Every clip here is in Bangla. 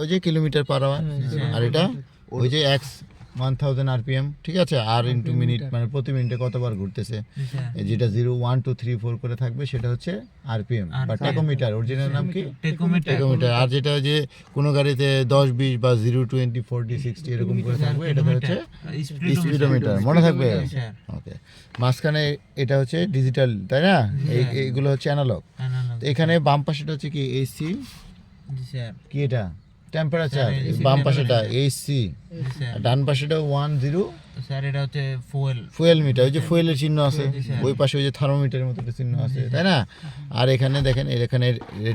ওই যে কিলোমিটার পার আওয়ার, আর এটা ওই যে এক্স 1000 আরপিএম, ঠিক আছে। আর ইন্টু মিনিট মানে প্রতি মিনিটে কতবার ঘুরতেছে, যেটা 0 1 2 3 4 করে থাকবে সেটা হচ্ছে আরপিএম বা টেকোমিটার, অরিজিনাল নাম কি টেকোমিটার। আর যেটা যে কোনো গাড়িতে 10 20 বা 0 20 40 60 এরকম করে থাকবে এটা হচ্ছে স্পিডোমিটার, মনে থাকবে। ওকে, মাঝখানে এটা হচ্ছে ডিজিটাল, তাই না? এইগুলো হচ্ছে অ্যানালগ। তো এখানে বাম পাশেটা হচ্ছে কি এসি, কি এটা টেম্পারেচার, বাম পাশেটা এসি, ডান পাশেটা 10 স্যার এটা হচ্ছে ফুয়েল মিটার, ওই যে ফুয়েলের চিহ্ন আছে, ওই পাশে ওই যে থার্মোমিটারের মতো একটা চিহ্ন আছে, তাই না? আর এখানে দেখেন এখানে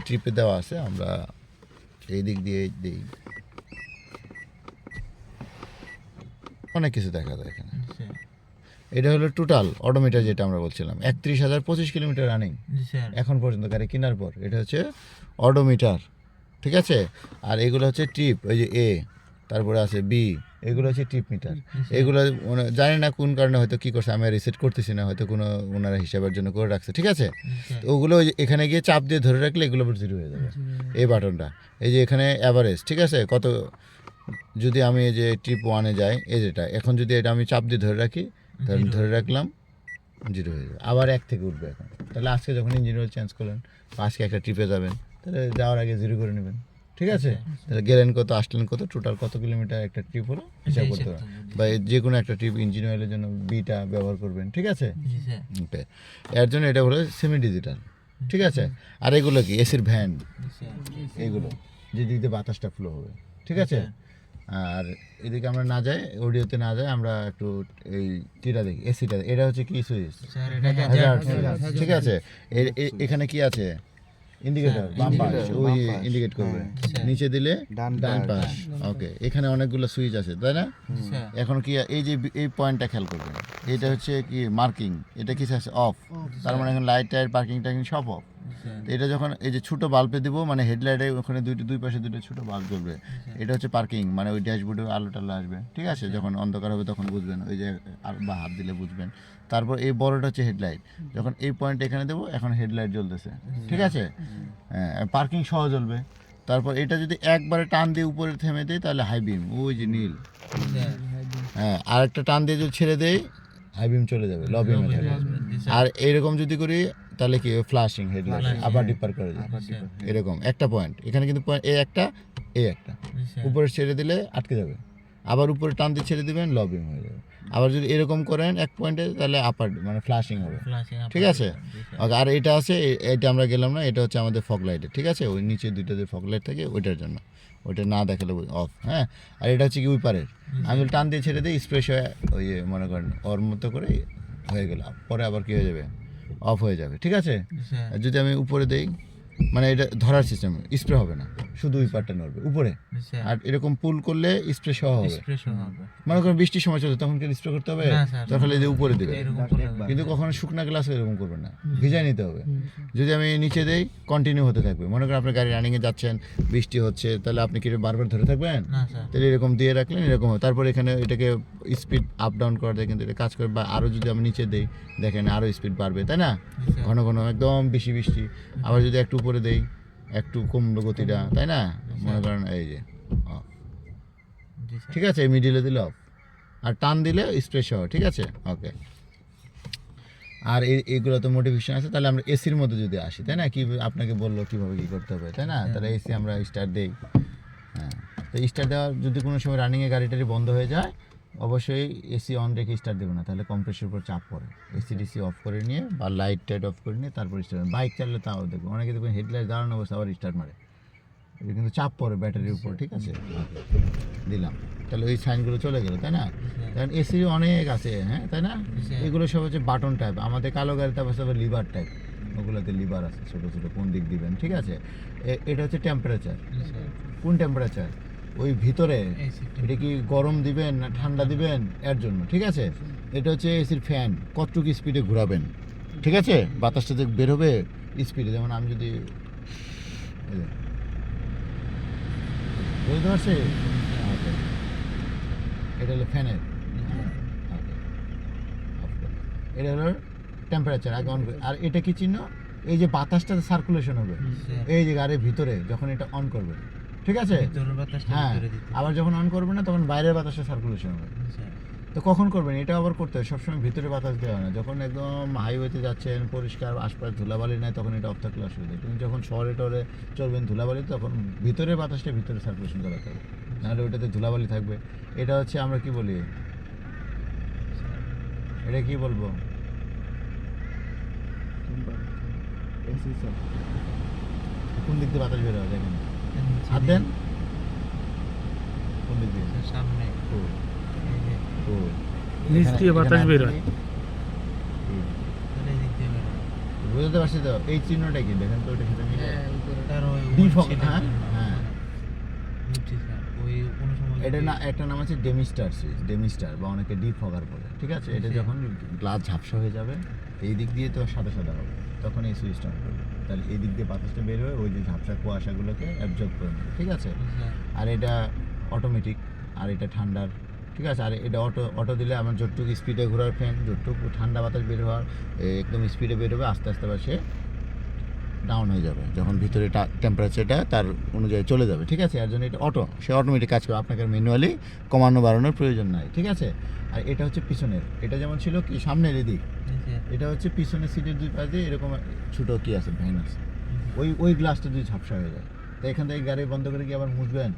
ট্রিপে দেওয়া আছে, আমরা এই দিক দিয়ে দিই, অনেক কিছু দেখা যায় এখানে। এটা হলো টোটাল অডোমিটার, যেটা আমরা বলছিলাম 31,025 কিলোমিটার রানিং এখন পর্যন্ত গাড়ি কেনার পর। এটা হচ্ছে অডোমিটার, ঠিক আছে। আর এগুলো হচ্ছে ট্রিপ, ওই যে এ, তারপরে আছে বি, এগুলো হচ্ছে ট্রিপ মিটার। এগুলো জানি না কোন কারণে হয়তো কী করছে, আমি রিসেট করতেছি না, হয়তো কোনো ওনারা হিসাবের জন্য করে রাখছে, ঠিক আছে। তো ওগুলো এখানে গিয়ে চাপ দিয়ে ধরে রাখলে এগুলো আবার জিরো হয়ে যাবে, এই বাটনটা। এই যে এখানে অ্যাভারেজ, ঠিক আছে, কত, যদি আমি এই যে ট্রিপ 1-এ যাই, এই যেটা এখন যদি এটা আমি চাপ দিয়ে ধরে রাখি, ধরে রাখলাম, জিরো হয়ে যাবে, আবার 1 থেকে উঠবে এখন। তাহলে আজকে যখন ইঞ্জিন অয়েল চেঞ্জ করলেন, আজকে একটা ট্রিপে যাবেন, তাহলে যাওয়ার আগে জিরো করে নেবেন, ঠিক আছে। তাহলে গেলেন কত, আসলেন কত, টোটাল কত কিলোমিটার একটা ট্রিপ হলো হিসাব করতে হবে। বা যে কোনো একটা ট্রিপ ইঞ্জিন অয়েলের জন্য বিটা ব্যবহার করবেন, ঠিক আছে। ওকে, এর জন্য এটা হলো সেমি ডিজিটাল, ঠিক আছে। আর এগুলো কি এসির ভ্যান, এইগুলো যে দিক দিয়ে বাতাসটা ফ্লো হবে, ঠিক আছে। আর এদিকে আমরা না যাই, অডিওতে না যাই, আমরা একটু এই টিটা দেখি, এসিটা। এটা হচ্ছে কি সুইচ, ঠিক আছে। এখানে কি আছে, ইন্ডিকেটর, বাম পাশ, ওই ইন্ডিকেট করবে, নিচে দিলে ডান পাশ। ওকে, এখানে অনেকগুলো সুইচ আছে, তাই না? এখন কি এই যে এই পয়েন্টটা খেয়াল করবেন, এটা হচ্ছে কি মার্কিং, এটা কি আছে অফ, তার মানে এখন লাইট টাইট পার্কিং টার্কিং সব অফ। এটা যখন এই যে ছোটো বাল্বে দেবো, মানে হেডলাইটে ওখানে দুই পাশে দুটো ছোটো বাল্ব জ্বলবে, এটা হচ্ছে পার্কিং, মানে ওই ড্যাশবোর্ডে আলো টালো আসবে, ঠিক আছে। যখন অন্ধকার হবে তখন বুঝবেন, ওই যে বা হাত দিলে বুঝবেন। তারপর এই বড়টা হচ্ছে হেডলাইট, যখন এই পয়েন্ট এখানে দেবো, এখন হেডলাইট জ্বলতেছে, ঠিক আছে। হ্যাঁ, পার্কিং সহ জ্বলবে। তারপর এটা যদি একবারে টান দিয়ে উপরে থেমে দেয়, তাহলে হাই বিম, ওই যে নীল। হ্যাঁ, আর একটা টান দিয়ে যদি ছেড়ে দেয়, হাই বিম চলে যাবে, লো বিমে থাকে। আর এইরকম যদি করি তাহলে কি ফ্ল্যাশিং হেডলাইট আবার ডিপার করে যাবে, এরকম একটা পয়েন্ট। এখানে কিন্তু পয়েন্ট এ একটা, উপরে ছেড়ে দিলে আটকে যাবে, আবার উপরে টান দিয়ে ছেড়ে দিবেন, লো বিম হয়ে যাবে। আবার যদি এরকম করেন এক পয়েন্টে, তাহলে আপার মানে ফ্ল্যাশিং হবে, ঠিক আছে। আর এটা আছে, এটা আমরা গেলাম না, এটা হচ্ছে আমাদের ফগ লাইটে, ঠিক আছে। ওই নিচে দুইটা যে ফগ লাইট থাকে ওইটার জন্য, ওইটা না দেখালে অফ। হ্যাঁ, আর এটা হচ্ছে কি উইপারের, আমি টান দিয়ে ছেড়ে দিই, স্প্রেস হয়ে ওই মনে করেন ওর মতো করে হয়ে গেল, পরে আবার কী হয়ে যাবে, অফ হয়ে যাবে, ঠিক আছে। যদি আমি উপরে দেই, মানে এটা ধরার সিস্টেম, স্প্রে হবে না, শুধু উইপারটা নড়বে উপরে। আর এরকম পুল করলে স্প্রে সহ হবে। মনে করেন বৃষ্টির সময় চলছে, তখন কি স্প্রে করতে হবে, তখন এই যে উপরে দেবে। কিন্তু কখনো শুকনা গ্লাস এরকম করবে না, ভিজাই নিতে হবে। যদি আমি নিচে দেই, কন্টিনিউ হতে থাকবে। মনে করেন আপনি গাড়ি রানিংয়ে যাচ্ছেন, বৃষ্টি হচ্ছে, তাহলে আপনি কি বারবার ধরে থাকবেন? তাহলে এরকম দিয়ে রাখলেন, এরকম হবে। তারপর এখানে এটাকে স্পিড আপ ডাউন করা যায়, কিন্তু এটা কাজ করে। বা আরও যদি আমি নিচে দেই, দেখেন আরও স্পিড বাড়বে, তাই না? ঘন ঘন একদম বেশি বৃষ্টি। আবার যদি একটু উপরে দেই, একটু কমলো গতিটা, তাই না? মনে করেন এই যে অফ, ঠিক আছে। মিডিলে দিলে অফ, আর টান দিলে স্প্রে সহ, ঠিক আছে। ওকে, আর এইগুলো তো মোটিভেশন আছে। তাহলে আমরা এসির মধ্যে যদি আসি, তাই না, কি আপনাকে বললো কীভাবে কী করতে হবে, তাই না? তাহলে এসি আমরা স্টার্ট দিই। হ্যাঁ, তো স্টার্ট দেওয়ার যদি কোনো সময় রানিংয়ে গাড়িটারি বন্ধ হয়ে যায়, অবশ্যই এসি অন রেখে স্টার্ট দেবে না, তাহলে কম্প্রেসরের উপর চাপ পড়ে। এসি ডিসি অফ করে নিয়ে বা লাইট টাইট অফ করে নিয়ে তারপর স্টার্ট। বাইক চাললে তাও দেখবে, অনেকে দেখবেন হেডলাইট দাঁড়ানো অবস্থা আবার স্টার্ট মারে, এটা কিন্তু চাপ পড়ে ব্যাটারির উপর, ঠিক আছে। দিলাম, তাহলে ওই সাইনগুলো চলে গেলো, তাই না? কারণ এসি অনেক আছে, হ্যাঁ, তাই না? এগুলো সব হচ্ছে বাটন টাইপ। আমাদের কালো গাড়িতে অবশ্য আবার লিভার টাইপ, ওগুলোতে লিভার আছে ছোটো ছোটো, কোন দিক দিবেন, ঠিক আছে। এটা হচ্ছে টেম্পারেচার, কোন টেম্পারেচার, ওই ভিতরে এটা কি গরম দিবেন না ঠান্ডা দিবেন, এর জন্য, ঠিক আছে। এটা হচ্ছে এসির ফ্যান, কতটুকু স্পিডে ঘোরাবেন, ঠিক আছে। বাতাসটা যে বেরোবে স্পিডে, যেমন আমি যদি বুঝতে পারছি, এটা হলো ফ্যানের, এটা হলো টেম্পারেচার আগে অন করে। আর এটা কি চিহ্ন, এই যে বাতাসটা সার্কুলেশন হবে এই যে গাড়ির ভিতরে, যখন এটা অন করবে, ঠিক আছে? ভিতরের বাতাসটা হ্যাঁ, ভিতরে দিতে। আবার যখন অন করবেন না তখন বাইরের বাতাসটা সার্কুলেশন হবে। স্যার তো কখন করবেন এটা আবার করতে হয়, সবসময় ভিতরে বাতাস দেওয়া হয় না। যখন একদম হাইওয়েতে যাচ্ছেন, পরিষ্কার আশপাশ ধুলাবালি নাই, তখন এটা অফ থাকলে অসুবিধা। কিন্তু যখন শহরে টরে চলবেন ধুলাবালি, তখন ভিতরের বাতাসটা ভিতরে সার্কুলেশন করাতে হবে, নাহলে ওইটাতে ধুলাবালি থাকবে। এটা হচ্ছে আমরা কি বলি, এটা কি বলবো, কোন দিক দিয়ে বাতাস বের হয় দেখেন, হাত দেন কোন দিক দিয়ে, স্যার, সামনে ও, এই যে ও, নিচ এখানে- দিয়ে বাতাস এখানে বের হাত হয়। দিলে, এই দিক দিয়ে বের হয়। বুঝতে পারছি তো, এই চিহ্নটা কি দেখেন তো, ওইটার সাথে মিলে। স্যার, ওই ডিফগ, ছিল হ্যাঁ, জন্য। হ্যাঁ। বুঝছি স্যার, ওই কোনো সময় এটা যদি- না, একটা নাম আছে ডেমিস্টার সুইচ, ডেমিস্টার বা অনেকে ডিপ ফগার বলে, ঠিক আছে? এটা যখন গ্লাস ঝাপসা হয়ে যাবে, এই দিক দিয়ে তো সাদা সাদা হবে, তখন এই সুইচটা অন করবে, তাহলে এই দিক দিয়ে বাতাসটা বের হয়ে ওই যে ঝাপসা কুয়াশাগুলোকে অ্যাবজর্ব করে নেবে, ঠিক আছে? স্যার, আর এটা অটোমেটিক, আর এটা ঠান্ডার, ঠিক আছে? আর এটা অটো দিলে আমার যতটুকু স্পিডে ঘোরার ফ্যান, যতটুকু ঠান্ডা বাতাস বের হওয়ার একদম স্পিডে বের হবে, আস্তে আস্তে আবার সে ডাউন হয়ে যাবে যখন ভিতরে টেম্পারেচারটা তার অনুযায়ী চলে যাবে, ঠিক আছে? এর জন্য এটা সে অটোমেটিক কাজ করবে, আপনাকে ম্যানুয়ালি কমানো বাড়ানোর প্রয়োজন নাই, ঠিক আছে? আর এটা হচ্ছে পিছনের, এটা যেমন ছিল কি সামনের এদিক, স্যার, এটা হচ্ছে পিছনের সিটের দুই পাশ দিয়ে এরকম ছোটো কি আছে, ভ্যান আছে, ওই গ্লাসটা যদি ঝাপসা হয়ে যায়, তো এখান থেকে গাড়ি বন্ধ করে কি আবার মুছবেন,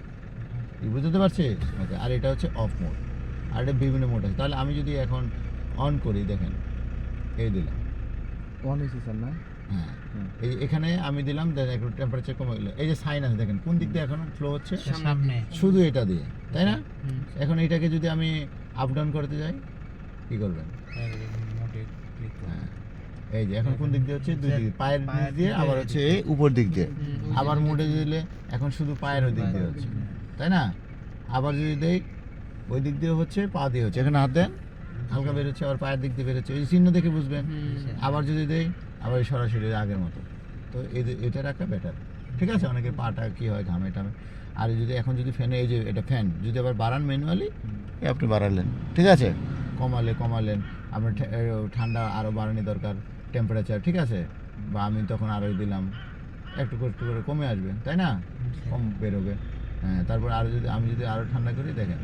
বুঝতে পারছিস? ওকে, আর এটা হচ্ছে অফ মোড, আর এটা বিভিন্ন মোড আছে। তাহলে আমি যদি এখন অন করি, দেখেন এই দিলাম, অন হয়েছে স্যার না? হ্যাঁ, এই এখানে আমি দিলাম, দেন একটু টেম্পারেচার কমে গেলো, এই যে সাইন আছে দেখেন কোন দিক দিয়ে এখন ফ্লো হচ্ছে, স্যার, সামনে শুধু এটা দিয়ে, তাই না? এখন এটাকে যদি আমি আপ ডাউন করতে যাই, কি করবেন? স্যার, মোটে ক্লিক করুন। হ্যাঁ, এই যে এখন কোন দিক দিয়ে হচ্ছে, দুই স্যার, দিক, পায়ের দিক পায়ের দিয়ে, দিক আবার দিয়ে, হচ্ছে এই উপর দিক দিয়ে, আবার মোড়ে দিলে এখন শুধু পায়ের ওই দিক দিয়ে হচ্ছে, তাই না? আবার যদি দেই ওই দিক দিয়ে হচ্ছে, পা দিয়ে হচ্ছে, এখানে হাত দেন, হালকা বেরোচ্ছে, আবার পায়ের দিক দিয়ে বেরোচ্ছে, এই চিহ্ন দেখে বুঝবেন। আবার যদি দেই, আবার এই সরাসরি আগের মতো, তো এটা রাখা বেটার, ঠিক আছে? অনেকের পাটা কি হয়, ঘামে টামে। আর যদি এখন যদি ফ্যানে, এই যে এটা ফ্যান যদি আবার বাড়ান ম্যানুয়ালি, আপনি বাড়ালেন, ঠিক আছে? কমালেন, আপনার ঠান্ডা আরও বাড়ানি দরকার, টেম্পারেচার, ঠিক আছে? বা আমি তখন আরোই দিলাম, একটু করে কমে আসবে, তাই না? কম বেরোবে, হ্যাঁ। তারপর আরও যদি আমি যদি আরও ঠান্ডা করি, দেখেন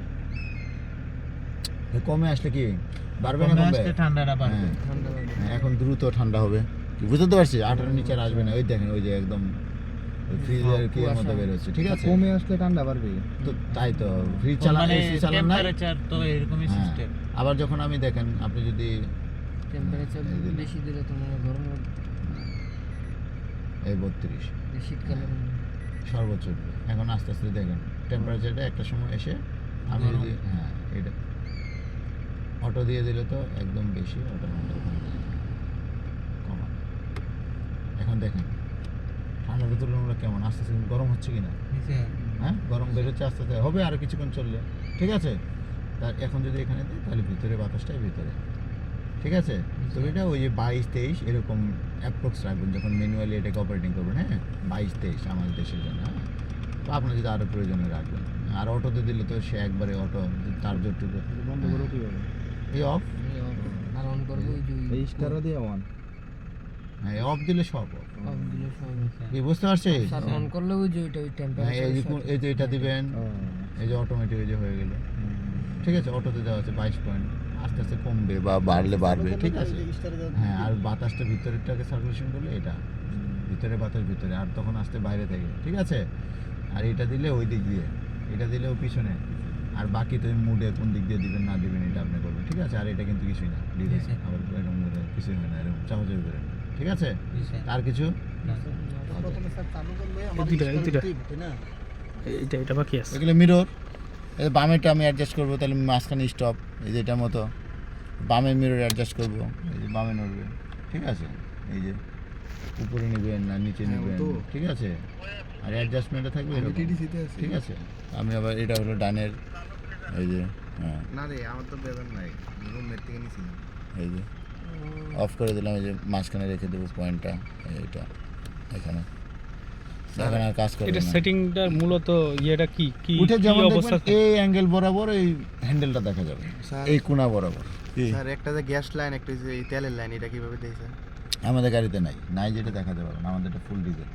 কমে আসলে কি বাড়বে না কমে কমবে? আসলে ঠান্ডাটা বাড়বে। হ্যাঁ, হ্যাঁ, এখন দ্রুত ঠান্ডা হবে, কি বুঝতে পারছি? 18 নিচে আর আসবে না, ওই দেখেন ওই যে একদম ফ্রিজের কি এর মতো বেরোচ্ছে, ঠিক আছে? কমে আসলে ঠান্ডা বাড়বে। তো তাই তো, ফ্রিজ চালান, মানে এসি চালান না, টেম্পারেচার তো এরকমই হ্যাঁ। সিস্টেম। আবার যখন আমি দেখেন আপনি যদি টেম্পারেচার এই দিলাম। বেশি দিলে তোমার গরম লাগবে, এই 32 শীতকালে সর্বোচ্চ, এখন আস্তে আস্তে দেখেন টেম্পারেচারটা একটা সময় এসে, আমি গরম। যদি হ্যাঁ এটা অটো দিয়ে দিলে তো একদম বেশি, অটো কমা। এখন দেখেন ঠান্ডাটা তুলনামূলক কেমন, আস্তে আস্তে গরম হচ্ছে কিনা, স্যার, হ্যাঁ? গরম বেরোচ্ছে আস্তে আস্তে, হবে আরও কিছুক্ষণ চললে, ঠিক আছে? তার এখন যদি এখানে দিই, তাহলে ভিতরে বাতাসটাই ভিতরে, ঠিক আছে? তো এটা ওই যে 22-23 এরকম অ্যাপ্রক্স রাখবেন যখন ম্যানুয়ালি এটাকে অপারেটিং করবেন, হ্যাঁ? 22-23 আমাদের দেশের জন্য, হ্যাঁ? তো আপনার যদি আরও প্রয়োজনে রাখবেন, আর অটোতে দিলে তো সে একবারে অটো, তার যতটুকু বন্ধ করো কিভাবে? এই অফ, আর অন করবো ওই যে এই স্টারও দিয়ে অন। হ্যাঁ অফ দিলে সব off। অফ দিলে সব কি বুঝতে পারছিস? স্যার অন করলে ওই যে ওইটা ওই হ্যাঁ, টেম্পারেচার এই যে এটা দিবেন, ও, এই যে অটোমেটিক এই যে হয়ে গেল, ঠিক আছে? অটোতে দেওয়া আছে 22 পয়েন্ট, আস্তে আস্তে কমবে বা বাড়লে বাড়বে, ঠিক আছে? হ্যাঁ, আর বাতাসটা ভিতরেরটাকে সার্কুলেশন করলে এটা ভিতরে বাতাস ভিতরে, আর তখন আসতে বাইরে থেকে, ঠিক আছে? আর এটা দিলে ওই দিক দিয়ে, এটা দিলে ও পিছনে, আর বাকি তো মুডে কোন দিক দিয়ে দিবেন না দিবেন এটা আপনি করবেন, ঠিক আছে? আর এটা কিন্তু কিছুই না, দিলে জি, স্যার। আবার এরকম মুডে কিছুই হয় না, এরকম চাপাচাপি করে, ঠিক আছে? জি, স্যার। আর কিছু না। এই দুইটা এটা বাকি আছে। এগুলো মিরর, এই বামেরটা আমি অ্যাডজাস্ট করবো, তাহলে মাঝখানে স্টপ, এই যে এটার মতো বামে মিরর অ্যাডজাস্ট করবো, এই যে বামে নড়বে, ঠিক আছে? এই যে উপরে নেবেন না নিচে নেবেন, ঠিক আছে? আর অ্যাডজাস্টমেন্টটা থাকবে এরকম, ঠিক আছে? আমি আবার এটা হলো ডানের, এই যে হ্যাঁ, না রে, আমার তো বেতন নাই, রুমমেট থেকে নিয়েছিলাম। এই যে অফ করে দিলাম, এই যে মাঝখানে রেখে দেবো পয়েন্টটা, এইটা এখানে, এখন আর কাজ করবে এটা না। সেটিংটার মূলত ইয়েটা কি কি উঠে কি যেমন অবস্থা? দেখবেন এই অ্যাঙ্গেল বরাবর এই হ্যান্ডেলটা দেখা যাবে, স্যার, এই কোণা বরাবর। স্যার একটা যে গ্যাস লাইন, একটা যে এই তেলের লাইন, এটা কিভাবে দেয় স্যার? আমাদের গাড়িতে নাই যেটা দেখাতে পারবেন, আমাদের এটা ফুল ডিজেল,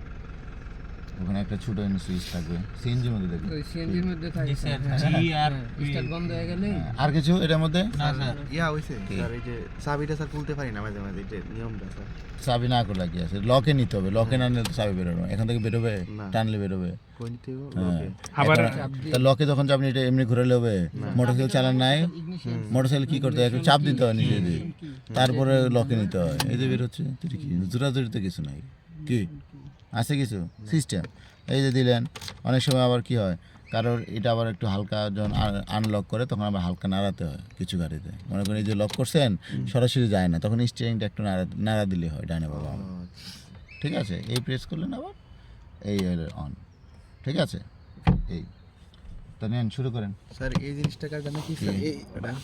ওখানে একটা ছোট সুইচ থাকবে সিএনজির মধ্যে দেখবে। ওই সিএনজির মধ্যে থাকে জি স্যার, হ্যাঁ, জি আর স্টার্ট বন্ধ হয়ে গেলে আর কিছু এটার মধ্যে না স্যার, ইয়া হইছে স্যার, এই যে চাবিটা স্যার খুলতে পারি না মাঝে মাঝে, এটা নিয়মটা স্যার। চাবি না করলে কি আছে, লকে নিতে হবে, লকে না নিলে তো চাবি বেরোবে, এখান থেকে বেরোবে, না। টানলে বেরোবে। কোন থেকে হ্যাঁ। ওকে আবার তা লকে যখন চাপ নিয়ে এটা এমনি ঘুরে হবে, মোটরসাইকেল চালান নাই, মোটরসাইকেল কি করতে হয়, একটু চাপ দিতে হয় নিজে দিয়ে, তারপরে লকে নিতে হয়। এই যে বের হচ্ছে, তুই কি জোরাজুরিতে কিছু নাই, কি আছে কিছু সিস্টেম। এই যে দিলেন, অনেক সময় আবার কি হয়, কারোর এটা আবার একটু হালকা যখন আনলক করে তখন আবার হালকা নাড়াতে হয় কিছু গাড়িতে। মনে করেন এই যে লক করছেন সরাসরি যায় না, তখন স্টিয়ারিংটা একটু নাড়া দিলে হয় ডানে বাবা। ঠিক আছে, এই প্রেস করলেন আবার এই অন। ঠিক আছে, এই তো নেন শুরু করেন। স্যার এই জিনিসটা কার জন্য কি স্যার, এই